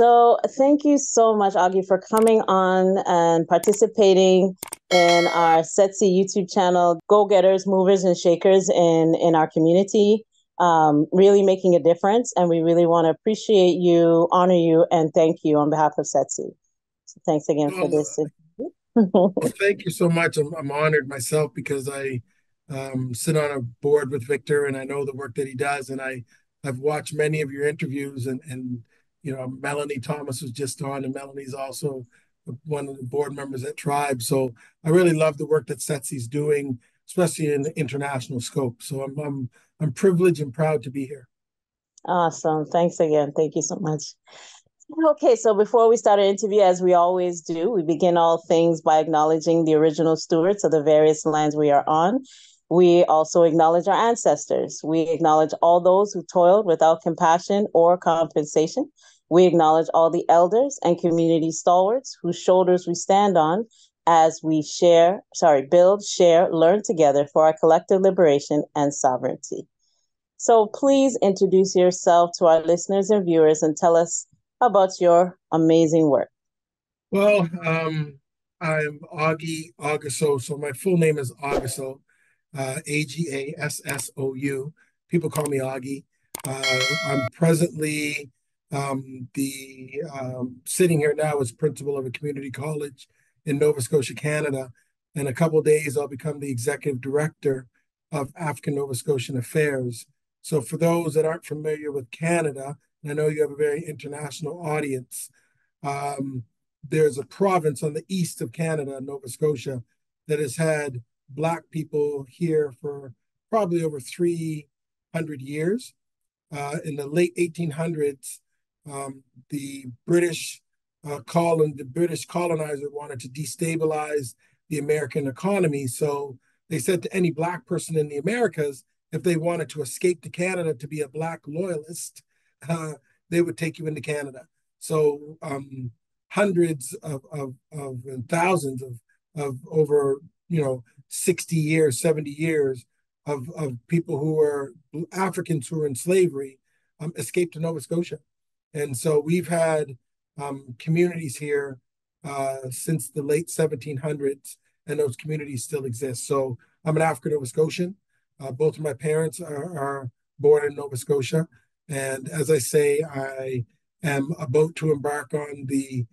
So thank you so much, Augie, for coming on and participating in our Setsi YouTube channel, go-getters, movers, and shakers in our community, really making a difference. And we really want to appreciate you, honor you, and thank you on behalf of Setsi. So thanks again for Well, this. well, thank you so much. I'm honored myself because I sit on a board with Victor, and I know the work that he does. And I've watched many of your interviews, and Melanie Thomas was just on, and Melanie's also one of the board members at Tribe. So I really love the work that Setsi's doing, especially in the international scope. So I'm privileged and proud to be here. Awesome. Thanks again. Thank you so much. Okay, so before we start our interview, as we always do, we begin all things by acknowledging the original stewards of the various lands we are on. We also acknowledge our ancestors. We acknowledge all those who toiled without compassion or compensation. We acknowledge all the elders and community stalwarts whose shoulders we stand on as we build, share, learn together for our collective liberation and sovereignty. So please introduce yourself to our listeners and viewers and tell us about your amazing work. Well, I'm Augy Augustou. So my full name is Augustou, Agasou. People call me Augy. I'm presently the sitting here now as principal of a community college in Nova Scotia, Canada. In a couple of days, I'll become the executive director of African Nova Scotian Affairs. So for those that aren't familiar with Canada, and I know you have a very international audience, there's a province on the east of Canada, Nova Scotia, that has had Black people here for probably over 300 years. In the late 1800s, the British the British colonizer wanted to destabilize the American economy. So they said to any Black person in the Americas, if they wanted to escape to Canada to be a Black loyalist, they would take you into Canada. So hundreds and thousands of over 60 years, 70 years of people who were Africans who were in slavery escaped to Nova Scotia. And so we've had communities here since the late 1700s, and those communities still exist. So I'm an African Nova Scotian. Both of my parents are born in Nova Scotia. And as I say, I am about to embark on the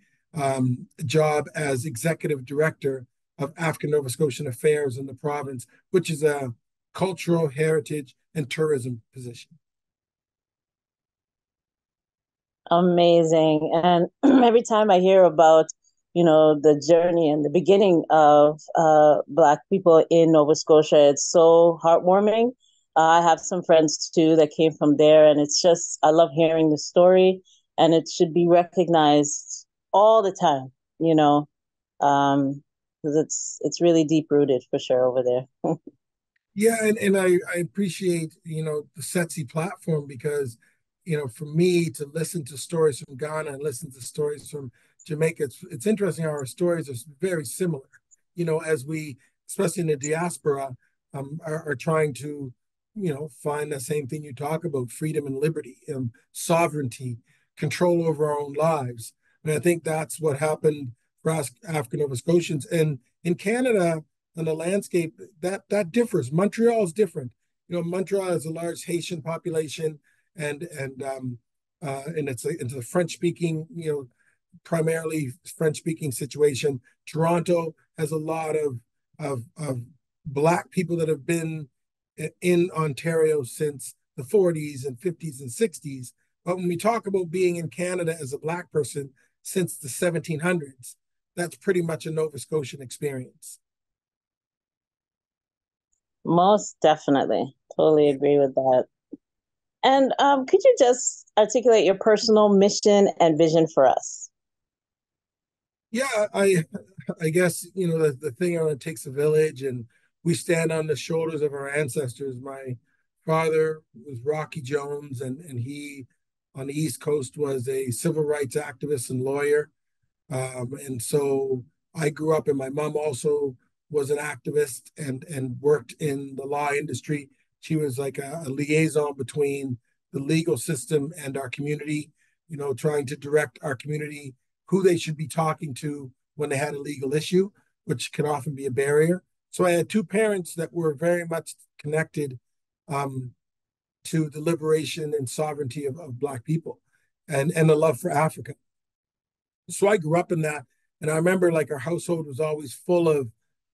job as executive director of African Nova Scotian Affairs in the province, which is a cultural heritage and tourism position. Amazing. And every time I hear about, the journey and the beginning of Black people in Nova Scotia, it's so heartwarming. I have some friends too that came from there, and it's just, I love hearing the story, and it should be recognized all the time, because it's really deep rooted for sure over there. Yeah, and I appreciate, the Setsi platform because, for me to listen to stories from Ghana and listen to stories from Jamaica, it's interesting how our stories are very similar, as we, especially in the diaspora, are trying to, find the same thing you talk about, freedom and liberty, sovereignty, control over our own lives. And I think that's what happened for us African Nova Scotians. And in Canada, on the landscape, that differs. Montreal is different. Montreal has a large Haitian population, and it's a French speaking, primarily French speaking situation. Toronto has a lot of Black people that have been in Ontario since the 40s and 50s and 60s. But when we talk about being in Canada as a Black person since the 1700s, that's pretty much a Nova Scotian experience. Most definitely. Totally agree with that. And could you just articulate your personal mission and vision for us? Yeah, I guess the thing it takes a village, and we stand on the shoulders of our ancestors. My father was Augy Jones, and he on the East Coast was a civil rights activist and lawyer. And so I grew up, and my mom also was an activist and worked in the law industry. She was like a liaison between the legal system and our community. trying to direct our community who they should be talking to when they had a legal issue, which can often be a barrier. So I had two parents that were very much connected to the liberation and sovereignty of Black people and the love for Africa. So I grew up in that. And I remember like our household was always full of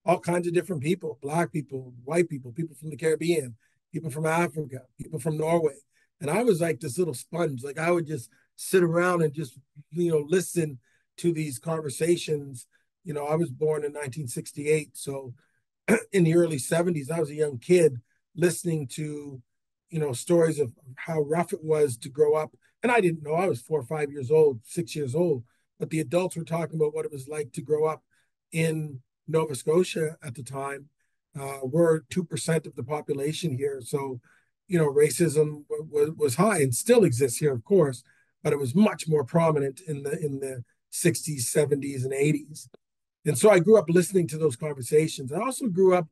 all kinds of different people, Black people, white people, people from the Caribbean, people from Africa, people from Norway. And I was like this little sponge. Like I would just sit around and just, listen to these conversations. I was born in 1968. So in the early 70s, I was a young kid listening to, stories of how rough it was to grow up. And I didn't know, I was 4 or 5 years old, 6 years old, but the adults were talking about what it was like to grow up in Nova Scotia at the time. We're 2% of the population here. So, racism was high and still exists here, of course, but it was much more prominent in the 60s, 70s, and 80s. And so I grew up listening to those conversations. I also grew up,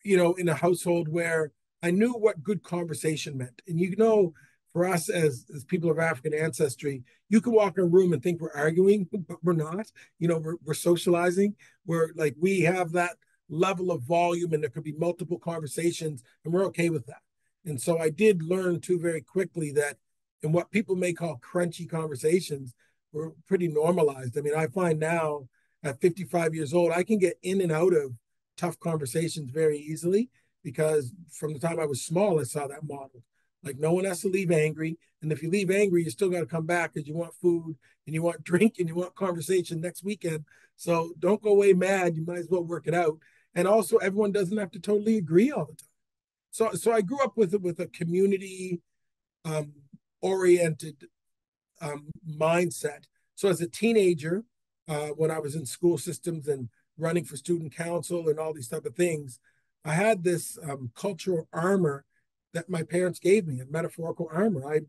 in a household where I knew what good conversation meant. And for us as people of African ancestry, you can walk in a room and think we're arguing, but we're not. We're socializing. We have that level of volume, and there could be multiple conversations, and we're okay with that. And so I did learn too very quickly that in what people may call crunchy conversations, we're pretty normalized. I mean, I find now at 55 years old, I can get in and out of tough conversations very easily because from the time I was small, I saw that model. Like no one has to leave angry. And if you leave angry, you still got to come back because you want food and you want drink and you want conversation next weekend. So don't go away mad. You might as well work it out. And also everyone doesn't have to totally agree all the time. So I grew up with a community oriented mindset. So as a teenager, when I was in school systems and running for student council and all these type of things, I had this cultural armor that my parents gave me, a metaphorical armor. I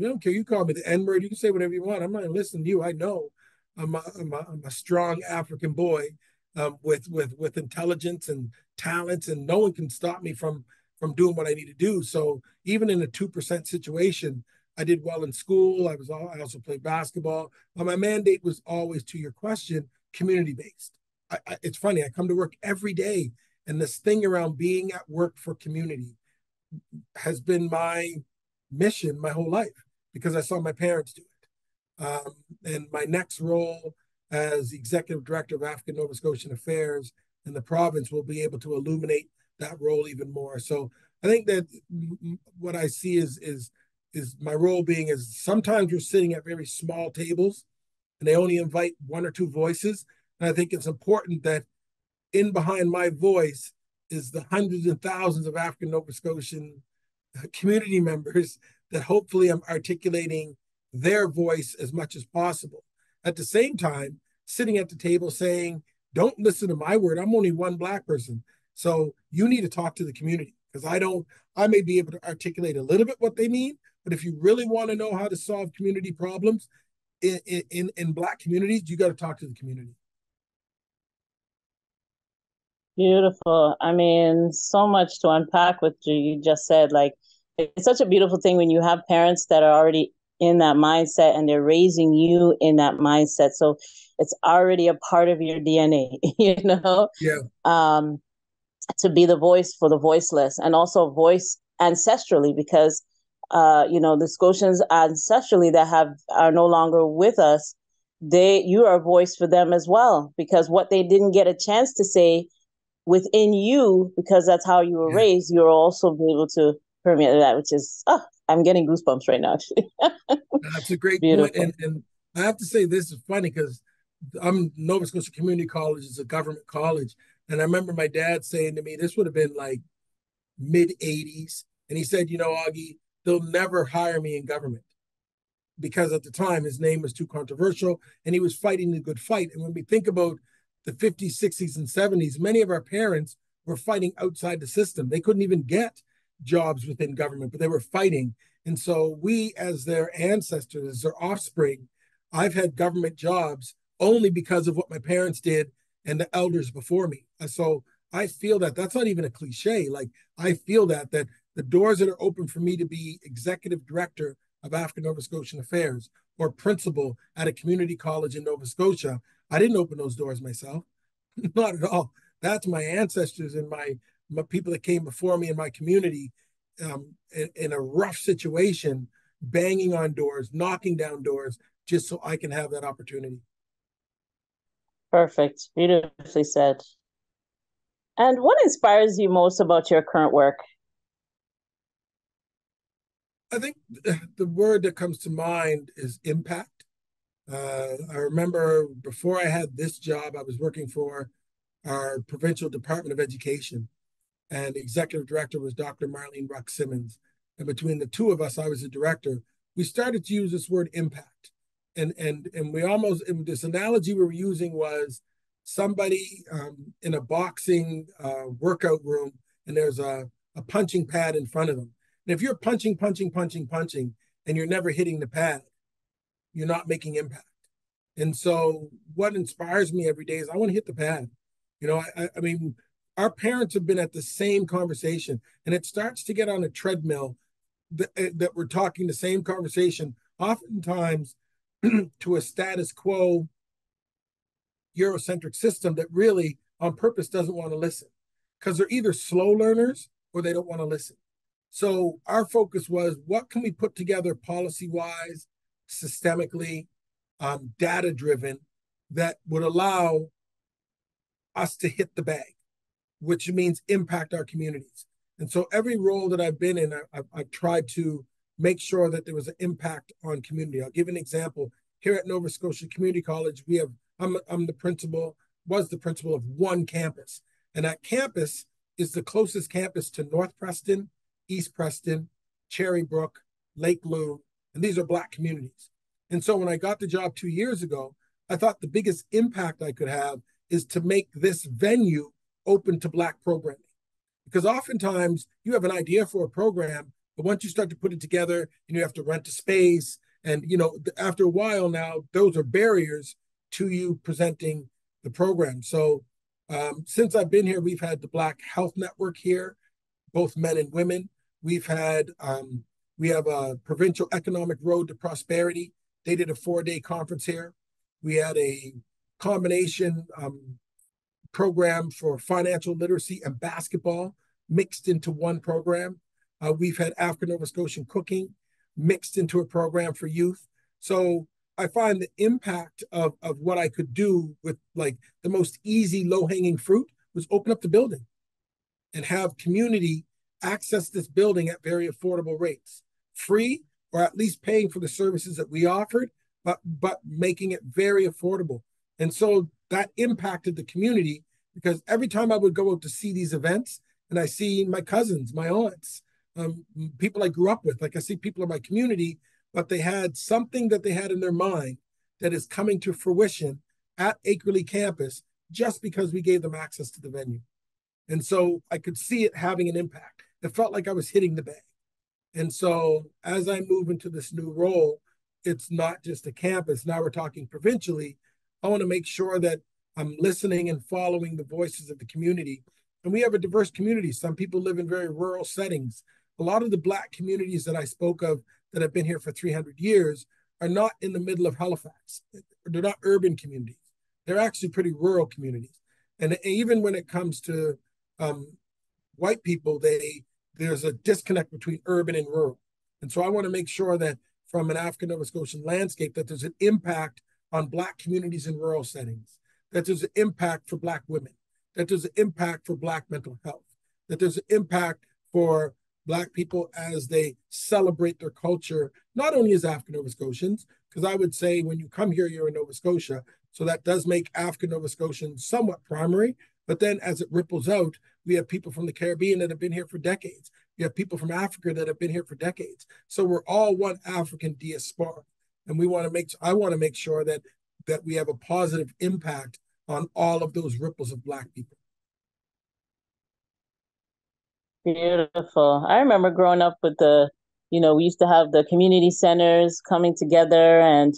don't care. You call me the N-word. You can say whatever you want. I'm not going to listen to you. I know I'm a strong African boy with intelligence and talents, and no one can stop me from doing what I need to do. So even in a 2% situation, I did well in school. I also played basketball. But my mandate was always, to your question, community-based. It's funny. I come to work every day, and this thing around being at work for community has been my mission my whole life because I saw my parents do it. And my next role as executive director of African Nova Scotian Affairs in the province will be able to illuminate that role even more. So I think that what I see is my role being is sometimes we're sitting at very small tables and they only invite one or two voices. And I think it's important that in behind my voice is the hundreds and thousands of African Nova Scotian community members that hopefully I'm articulating their voice as much as possible. At the same time, sitting at the table saying, don't listen to my word. I'm only one Black person. So you need to talk to the community because I may be able to articulate a little bit what they mean, but if you really want to know how to solve community problems in Black communities, you got to talk to the community. Beautiful. I mean, so much to unpack what you just said. Like, it's such a beautiful thing when you have parents that are already in that mindset and they're raising you in that mindset. So it's already a part of your DNA, Yeah. To be the voice for the voiceless and also voice ancestrally because, the Scotians ancestrally that are no longer with us, you are a voice for them as well because what they didn't get a chance to say within you, because that's how you were raised, you're also be able to permeate that, which is, I'm getting goosebumps right now, actually. That's a great Beautiful. point. And I have to say, this is funny because Nova Scotia Community College is a government college. And I remember my dad saying to me, this would have been like mid 80s. And he said, Augie, they'll never hire me in government because at the time his name was too controversial and he was fighting the good fight. And when we think about the 50s, 60s, and 70s, many of our parents were fighting outside the system. They couldn't even get jobs within government, but they were fighting. And so we, as their ancestors, as their offspring, I've had government jobs only because of what my parents did and the elders before me. So I feel that that's not even a cliche. Like I feel that the doors that are open for me to be executive director of African Nova Scotian Affairs or principal at a community college in Nova Scotia. I didn't open those doors myself. Not at all. That's my ancestors and my people that came before me in my community in a rough situation, banging on doors, knocking down doors, just so I can have that opportunity. Perfect. Beautifully said. And what inspires you most about your current work? I think the word that comes to mind is impact. I remember before I had this job, I was working for our provincial Department of Education, and the executive director was Dr. Marlene Ruck Simmons. And between the two of us, I was the director. We started to use this word impact, and we almost, and this analogy we were using was somebody in a boxing workout room, and there's a punching pad in front of them. And if you're punching, and you're never hitting the pad, you're not making impact. And so what inspires me every day is I want to hit the pad. You know, I mean, our parents have been at the same conversation, and it starts to get on a treadmill that we're talking the same conversation, oftentimes to a status quo Eurocentric system that really on purpose doesn't want to listen because they're either slow learners or they don't want to listen. So our focus was, what can we put together policy-wise, systemically, data-driven, that would allow us to hit the bag, which means impact our communities. And so every role that I've been in, I've tried to make sure that there was an impact on community. I'll give an example. Here at Nova Scotia Community College, I'm the principal, was the principal of one campus. And that campus is the closest campus to North Preston, East Preston, Cherrybrook, Lake Loon, and these are Black communities. And so when I got the job 2 years ago, I thought the biggest impact I could have is to make this venue open to Black programming. Because oftentimes you have an idea for a program, but once you start to put it together and you have to rent a space, and after a while now, those are barriers to you presenting the program. So since I've been here, we've had the Black Health Network here, both men and women. We have a provincial economic road to prosperity. They did a 4-day conference here. We had a combination program for financial literacy and basketball mixed into one program. We've had African Nova Scotian cooking mixed into a program for youth. So I find the impact of what I could do with like the most easy low-hanging fruit was open up the building and have community access this building at very affordable rates, free or at least paying for the services that we offered, but making it very affordable. And so that impacted the community, because every time I would go out to see these events and I see my cousins, my aunts, people I grew up with, like I see people in my community, but they had something that they had in their mind that is coming to fruition at Akerley campus just because we gave them access to the venue. And so I could see it having an impact. It felt like I was hitting the bag. And so as I move into this new role, it's not just a campus. Now we're talking provincially. I want to make sure that I'm listening and following the voices of the community. And we have a diverse community. Some people live in very rural settings. A lot of the Black communities that I spoke of that have been here for 300 years are not in the middle of Halifax. They're not urban communities. They're actually pretty rural communities. And even when it comes to white people, there's a disconnect between urban and rural. And so I want to make sure that from an African Nova Scotian landscape, that there's an impact on Black communities in rural settings, that there's an impact for Black women, that there's an impact for Black mental health, that there's an impact for Black people as they celebrate their culture, not only as African Nova Scotians, because I would say when you come here, you're in Nova Scotia. So that does make African Nova Scotians somewhat primary. But then as it ripples out, we have people from the Caribbean that have been here for decades. We have people from Africa that have been here for decades. So we're all one African diaspora. And I want to make sure that we have a positive impact on all of those ripples of Black people. Beautiful. I remember growing up with we used to have the community centers coming together, and,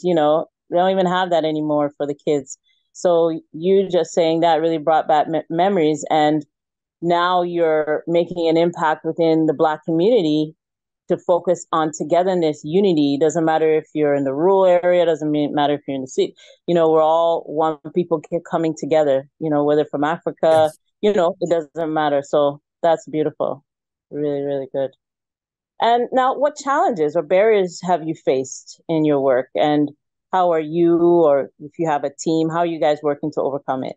they don't even have that anymore for the kids. So you just saying that really brought back memories. And now you're making an impact within the Black community to focus on togetherness, unity. Doesn't matter if you're in the rural area, doesn't matter if you're in the city. We're all one people coming together, whether from Africa, Yes. it doesn't matter. So that's beautiful. Really, really good. And now, what challenges or barriers have you faced in your work? And how are you, or if you have a team, how are you guys working to overcome it?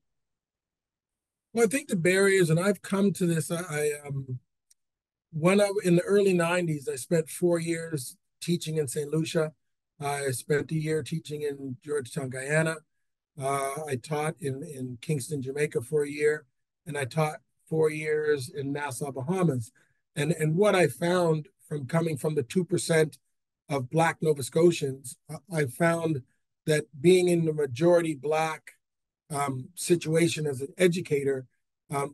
Well, I think the barriers, and I've come to this, when I in the early 90s, I spent 4 years teaching in St. Lucia. I spent a year teaching in Georgetown, Guyana. I taught in Kingston, Jamaica for a year, and I taught 4 years in Nassau, Bahamas. And what I found from coming from the 2% of Black Nova Scotians, I found that being in the majority Black situation as an educator,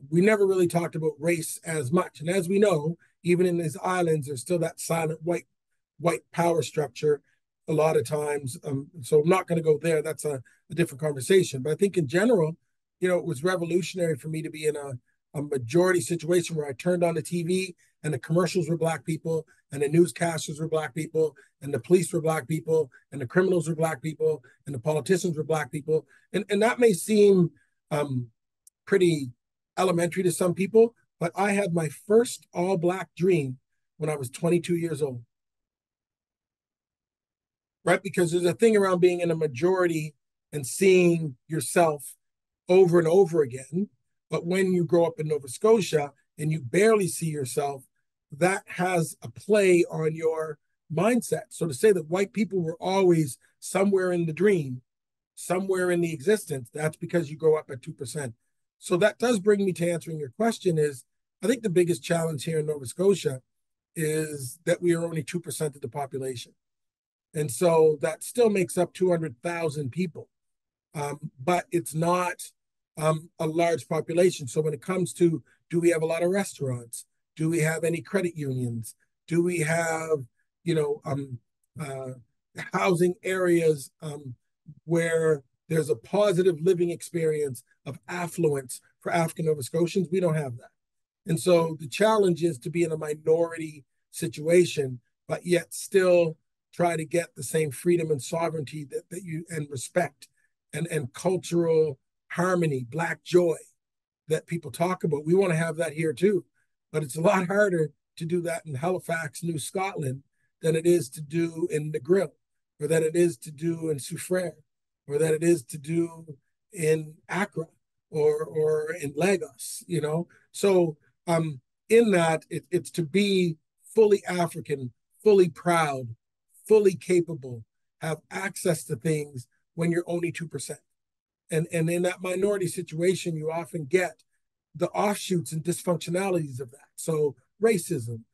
we never really talked about race as much. And as we know, even in these islands, there's still that silent white power structure a lot of times. So I'm not going to go there. That's a different conversation. But I think in general, it was revolutionary for me to be in a majority situation where I turned on the TV and the commercials were Black people and the newscasters were Black people and the police were Black people and the criminals were Black people and the politicians were Black people. And that may seem pretty elementary to some people, but I had my first all Black dream when I was 22 years old. Right? Because there's a thing around being in a majority and seeing yourself over and over again. But when you grow up in Nova Scotia and you barely see yourself, that has a play on your mindset. So to say that white people were always somewhere in the dream, somewhere in the existence, that's because you grow up at 2%. So that does bring me to answering your question is, I think the biggest challenge here in Nova Scotia is that we are only 2% of the population. And so that still makes up 200,000 people. But it's not a large population. So when it comes to, do we have a lot of restaurants? Do we have any credit unions? Do we have, housing areas where there's a positive living experience of affluence for African Nova Scotians? We don't have that. And so the challenge is to be in a minority situation, but yet still try to get the same freedom and sovereignty that you and respect and cultural harmony, Black joy that people talk about. We want to have that here too, but it's a lot harder to do that in Halifax, New Scotland, than it is to do in the Grill, or that it is to do in Soufrière, or that it is to do in Accra or in Lagos. So in that it's to be fully African, fully proud, fully capable, have access to things when you're only 2%. And in that minority situation, you often get the offshoots and dysfunctionalities of that. So racism,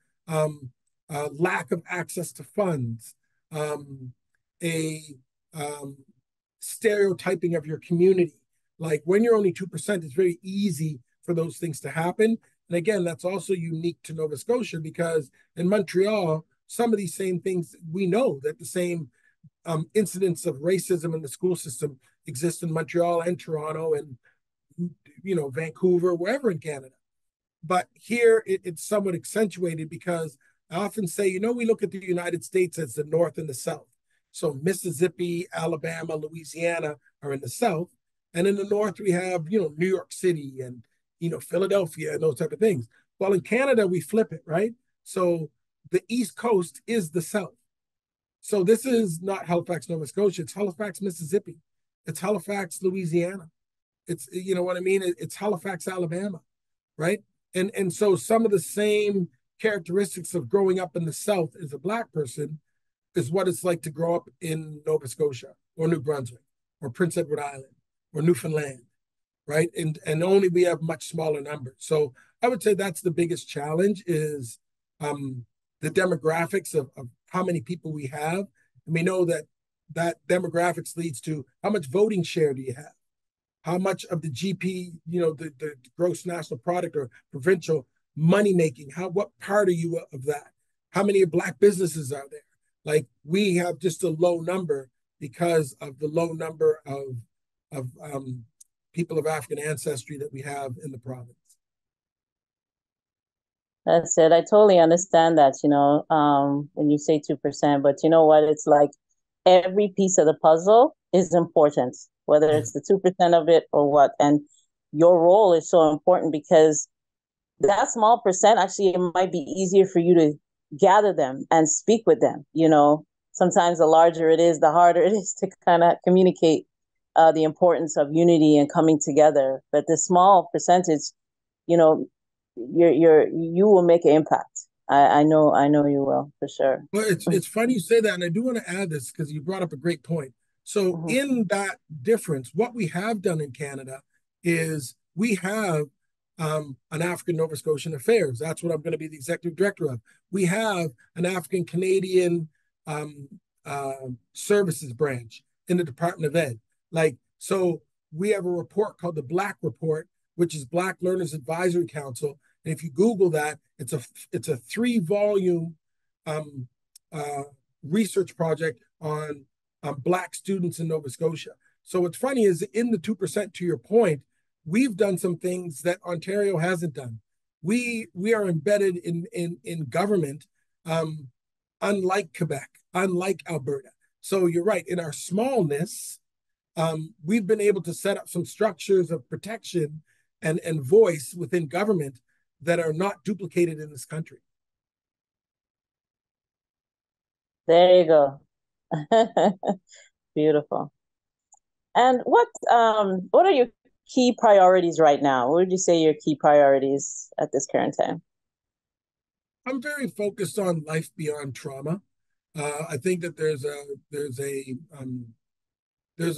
lack of access to funds, a stereotyping of your community. Like when you're only 2%, it's very easy for those things to happen. And again, that's also unique to Nova Scotia because in Montreal, some of these same things, we know that the same incidents of racism in the school system exist in Montreal and Toronto and Vancouver, wherever in Canada. But here it's somewhat accentuated because I often say, we look at the United States as the North and the South. So Mississippi, Alabama, Louisiana are in the South. And in the North, we have, New York City and, Philadelphia and those type of things. Well, in Canada, we flip it, right? So the East Coast is the South. So this is not Halifax, Nova Scotia. It's Halifax, Mississippi. It's Halifax, Louisiana. It's, what I mean? It's Halifax, Alabama, right? And so some of the same characteristics of growing up in the South as a Black person is what it's like to grow up in Nova Scotia or New Brunswick or Prince Edward Island or Newfoundland, right? And only we have much smaller numbers. So I would say that's the biggest challenge is the demographics of how many people we have. And we know that demographics leads to how much voting share do you have? How much of the GP, the gross national product or provincial money making, what part are you of that? How many Black businesses are there? Like we have just a low number because of the low number of people of African ancestry that we have in the province. That's it. I totally understand that, when you say 2%, but you know what? It's like every piece of the puzzle is important, whether Yeah. it's the 2% of it or what. And your role is so important because that small percent, actually, it might be easier for you to gather them and speak with them. Sometimes the larger it is, the harder it is to kind of communicate the importance of unity and coming together. But the small percentage, you know, you will make an impact. I know you will, for sure. Well, it's funny you say that, and I do want to add this because you brought up a great point. So, Mhm. in that difference, what we have done in Canada is we have an African Nova Scotian Affairs. That's what I'm going to be the executive director of. We have an African Canadian um, services branch in the Department of Ed. Like, so we have a report called the Black Report, which is Black Learners Advisory Council. And if you Google that, it's a 3-volume um, uh, research project on Black students in Nova Scotia. So what's funny is in the 2%, to your point, we've done some things that Ontario hasn't done. We are embedded in government, um, unlike Quebec, unlike Alberta. So you're right. In our smallness, we've been able to set up some structures of protection and voice within government that are not duplicated in this country. There you go. Beautiful. And what are your key priorities right now? What would you say your key priorities at this current time? I'm very focused on life beyond trauma. I think that there's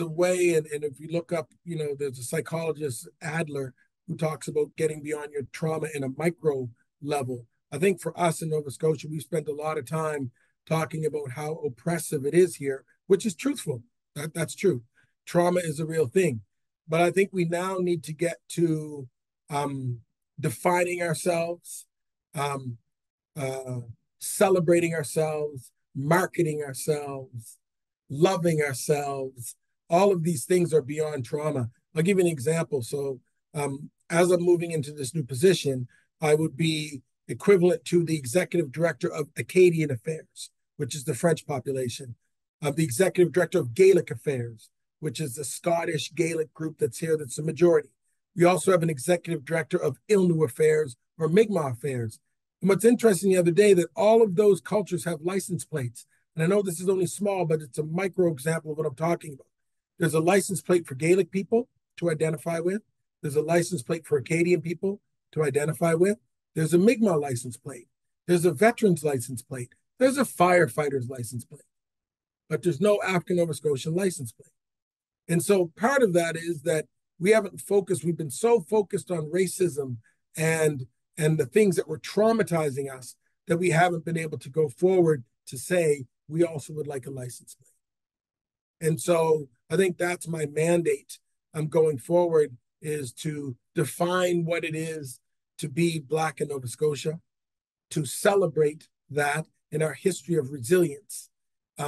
a way, and if you look up, there's a psychologist, Adler, who talks about getting beyond your trauma in a micro level. I think for us in Nova Scotia, we spent a lot of time talking about how oppressive it is here, which is truthful. That's true. Trauma is a real thing. But I think we now need to get to um, defining ourselves, um, uh, celebrating ourselves, marketing ourselves, loving ourselves. All of these things are beyond trauma. I'll give you an example. So, as I'm moving into this new position, I would be equivalent to the executive director of Acadian Affairs, which is the French population, the executive director of Gaelic Affairs, which is the Scottish Gaelic group that's here, that's the majority. We also have an executive director of Ilnu Affairs or Mi'kmaq Affairs. And what's interesting the other day that all of those cultures have license plates. And I know this is only small, but it's a micro example of what I'm talking about. There's a license plate for Gaelic people to identify with. There's a license plate for Acadian people to identify with. There's a Mi'kmaq license plate. There's a veterans license plate. There's a firefighter's license plate. But there's no African Nova Scotian license plate. And so part of that is that we've been so focused on racism and the things that were traumatizing us that we haven't been able to go forward to say we also would like a license plate. And so I think that's my mandate. Going forward is to define what it is to be Black in Nova Scotia, to celebrate that in our history of resilience,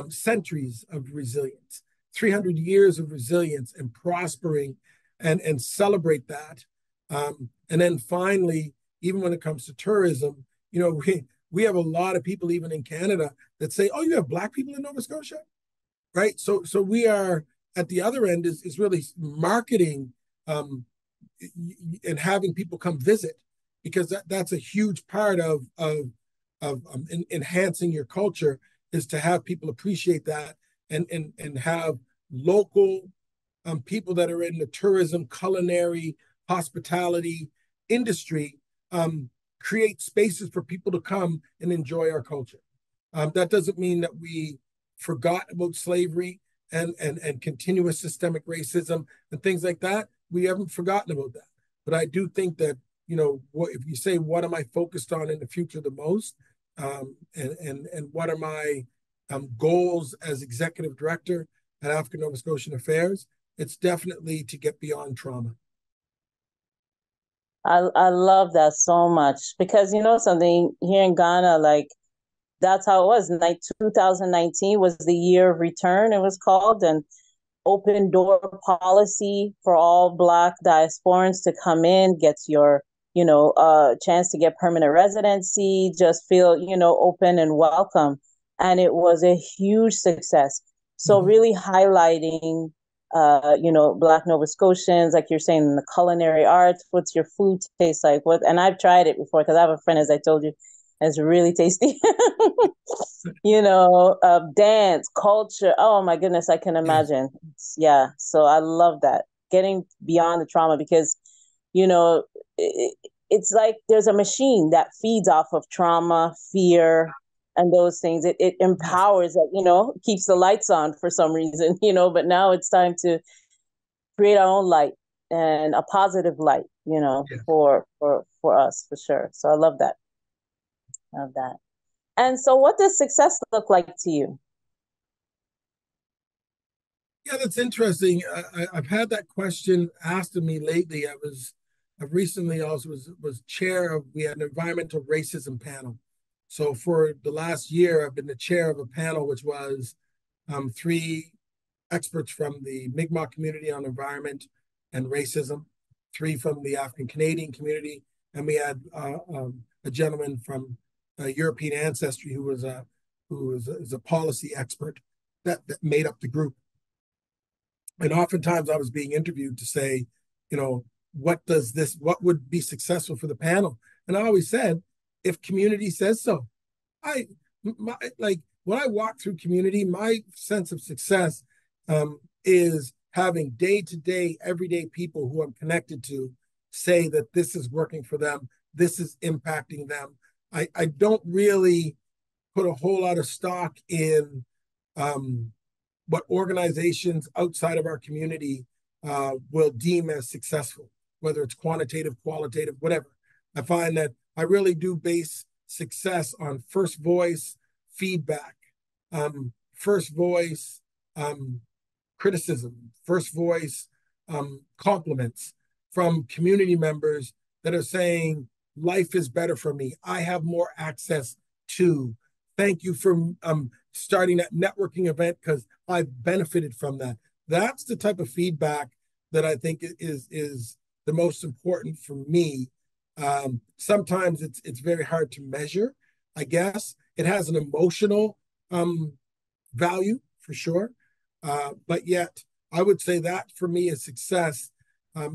centuries of resilience, 300 years of resilience and prospering, and celebrate that. And then finally, even when it comes to tourism, we have a lot of people even in Canada that say, "Oh, you have Black people in Nova Scotia," right? So we are at the other end is really marketing and having people come visit, because that's a huge part of enhancing your culture, is to have people appreciate that and have local people that are in the tourism, culinary, hospitality industry create spaces for people to come and enjoy our culture. That doesn't mean that we forgot about slavery and continuous systemic racism and things like that. We haven't forgotten about that. But I do think that, if you say, what am I focused on in the future the most? And what are my goals as executive director at African Nova Scotian Affairs? It's definitely to get beyond trauma. I love that so much because something here in Ghana, like that's how it was. Like 2019 was the year of return, it was called, and open door policy for all Black diasporans to come in, get your chance to get permanent residency, just feel, open and welcome. And it was a huge success. So really highlighting, Black Nova Scotians, like you're saying, in the culinary arts, what's your food taste like? And I've tried it before because I have a friend, as I told you, it's really tasty. Dance, culture. Oh my goodness, I can imagine. Yeah. So I love that. Getting beyond the trauma because, it's like there's a machine that feeds off of trauma, fear, and those things. It empowers it, keeps the lights on for some reason, but now it's time to create our own light and a positive light, for us for sure. So I love that. Love that. And so what does success look like to you? Yeah, that's interesting. I've had that question asked of me lately. I recently also was chair of, we had an environmental racism panel. So for the last year, I've been the chair of a panel, which was three experts from the Mi'kmaq community on environment and racism, three from the African Canadian community, and we had a gentleman from European ancestry who was a policy expert that made up the group. And oftentimes I was being interviewed to say, what would be successful for the panel? And I always said, if community says so. When I walk through community, my sense of success is having day-to-day, everyday people who I'm connected to say that this is working for them, this is impacting them. I don't really put a whole lot of stock in what organizations outside of our community will deem as successful, whether it's quantitative, qualitative, whatever. I find that I really do base success on first voice feedback, first voice criticism, first voice compliments from community members that are saying, life is better for me. I have more access to. Thank you for starting that networking event because I've benefited from that. That's the type of feedback that I think is the most important for me. Sometimes it's very hard to measure, I guess. It has an emotional value for sure. But yet, I would say that for me is success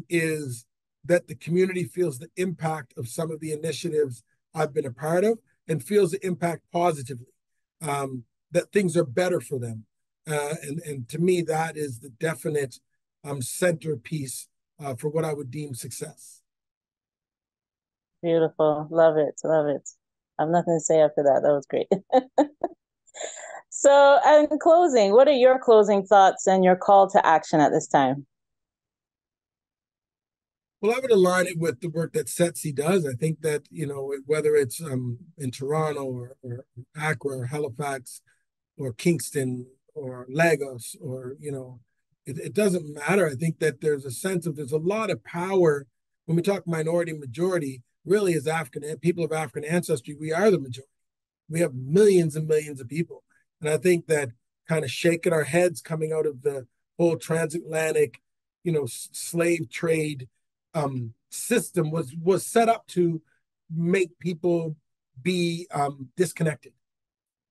is that the community feels the impact of some of the initiatives I've been a part of and feels the impact positively, that things are better for them. And to me, that is the definite centerpiece for what I would deem success. Beautiful. Love it. Love it. I have nothing to say after that. That was great. So, in closing, what are your closing thoughts and your call to action at this time? Well, I would align it with the work that Setsi does. I think that, whether it's in Toronto or Accra or Halifax or Kingston or Lagos or, it doesn't matter. I think that there's a lot of power when we talk minority majority, really as African people of African ancestry, we are the majority. We have millions and millions of people. And I think that kind of shaking our heads coming out of the whole transatlantic, slave trade system was set up to make people be disconnected.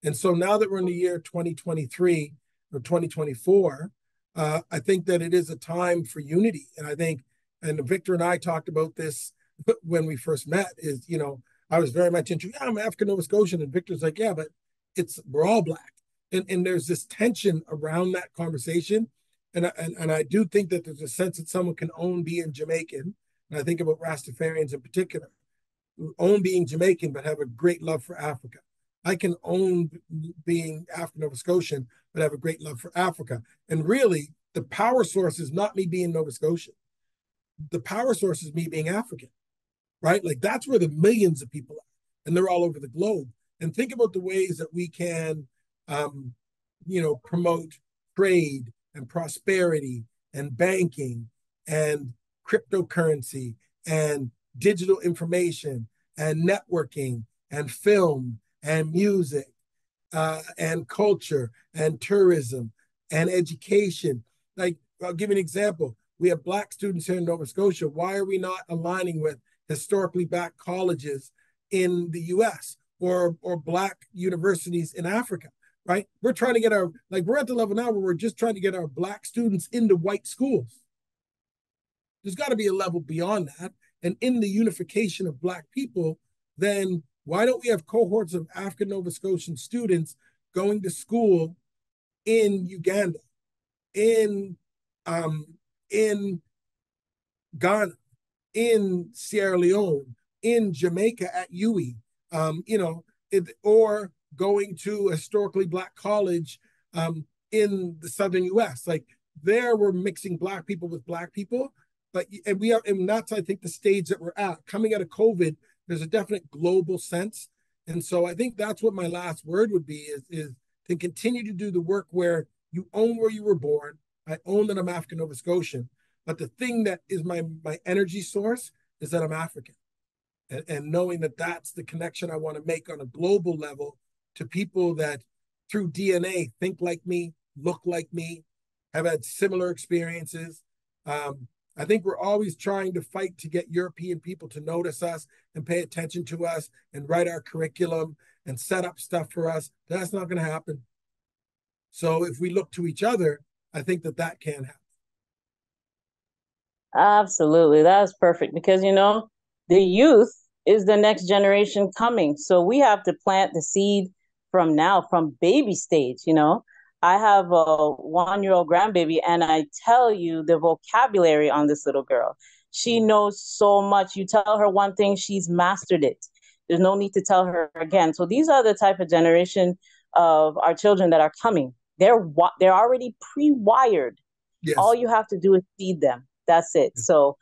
And so now that we're in the year 2023 or 2024, I think that it is a time for unity. And I think, and Victor and I talked about this when we first met, is, I was very much into, I'm African Nova Scotian. And Victor's like, yeah, but we're all Black. And there's this tension around that conversation. And I do think that there's a sense that someone can own being Jamaican. And I think about Rastafarians in particular, own being Jamaican, but have a great love for Africa. I can own being African Nova Scotian, but have a great love for Africa. And really, the power source is not me being Nova Scotian. The power source is me being African, right? Like that's where the millions of people are, and they're all over the globe. And think about the ways that we can, promote trade and prosperity and banking and cryptocurrency and digital information and networking and film and music and culture and tourism and education. Like, I'll give you an example. We have Black students here in Nova Scotia. Why are we not aligning with historically Black colleges in the US or Black universities in Africa, right? We're trying to get we're at the level now where we're just trying to get our Black students into white schools. There's got to be a level beyond that. And in the unification of Black people, then why don't we have cohorts of African Nova Scotian students going to school in Uganda, in Ghana, in Sierra Leone, in Jamaica at UWI, or going to a historically Black college in the southern U.S. Like there, we're mixing Black people with Black people, and that's, I think, the stage that we're at. Coming out of COVID, there's a definite global sense, and so I think that's what my last word would be: is to continue to do the work where you own where you were born. I own that I'm African Nova Scotian, but the thing that is my energy source is that I'm African, and knowing that that's the connection I want to make on a global level to people that through DNA think like me, look like me, have had similar experiences. I think we're always trying to fight to get European people to notice us and pay attention to us and write our curriculum and set up stuff for us. That's not going to happen. So if we look to each other, I think that can happen. Absolutely. That's perfect because, the youth is the next generation coming. So we have to plant the seed from now, from baby stage. I have a 1-year-old grandbaby, and I tell you the vocabulary on this little girl. She knows so much. You tell her one thing, she's mastered it. There's no need to tell her again. So these are the type of generation of our children that are coming. They're already pre-wired. Yes. All you have to do is feed them. That's it. So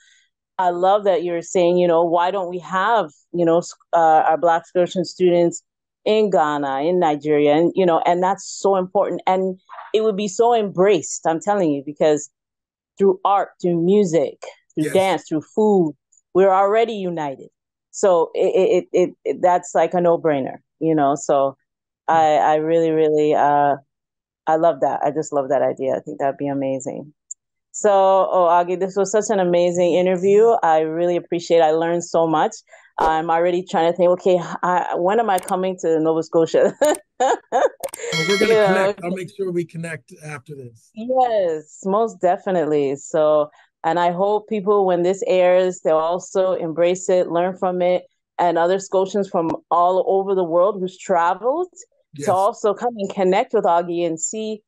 I love that you're saying, why don't we have, our Black Scotian students in Ghana, in Nigeria, and, and that's so important. And it would be so embraced, I'm telling you, because through art, through music, through dance, through food, we're already united. So that's like a no-brainer, so I really, really, I love that. I just love that idea. I think that'd be amazing. So, Augy, this was such an amazing interview. I really appreciate it. I learned so much. I'm already trying to think, okay, when am I coming to Nova Scotia? Well, we're going to connect. I'll make sure we connect after this. Yes, most definitely. So, and I hope people, when this airs, they'll also embrace it, learn from it, and other Scotians from all over the world who's traveled to also come and connect with Augy and see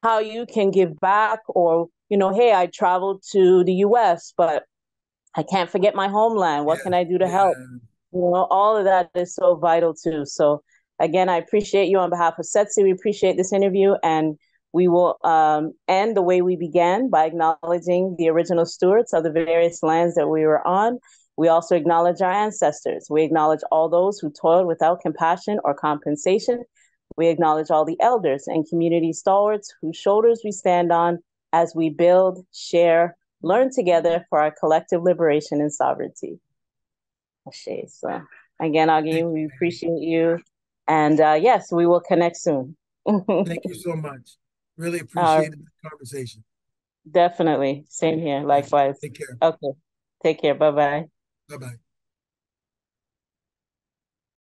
how you can give back, or hey, I traveled to the US, but I can't forget my homeland. What can I do to help? All of that is so vital too. So again, I appreciate you on behalf of Setsi. We appreciate this interview, and we will end the way we began by acknowledging the original stewards of the various lands that we were on. We also acknowledge our ancestors. We acknowledge all those who toiled without compassion or compensation. We acknowledge all the elders and community stalwarts whose shoulders we stand on as we build, share, learn together for our collective liberation and sovereignty. So again, Augy, we appreciate you. And yes, we will connect soon. Thank you so much. Really appreciated the conversation. Definitely. Same here. Likewise. Take care. Okay. Take care. Bye-bye. Bye-bye.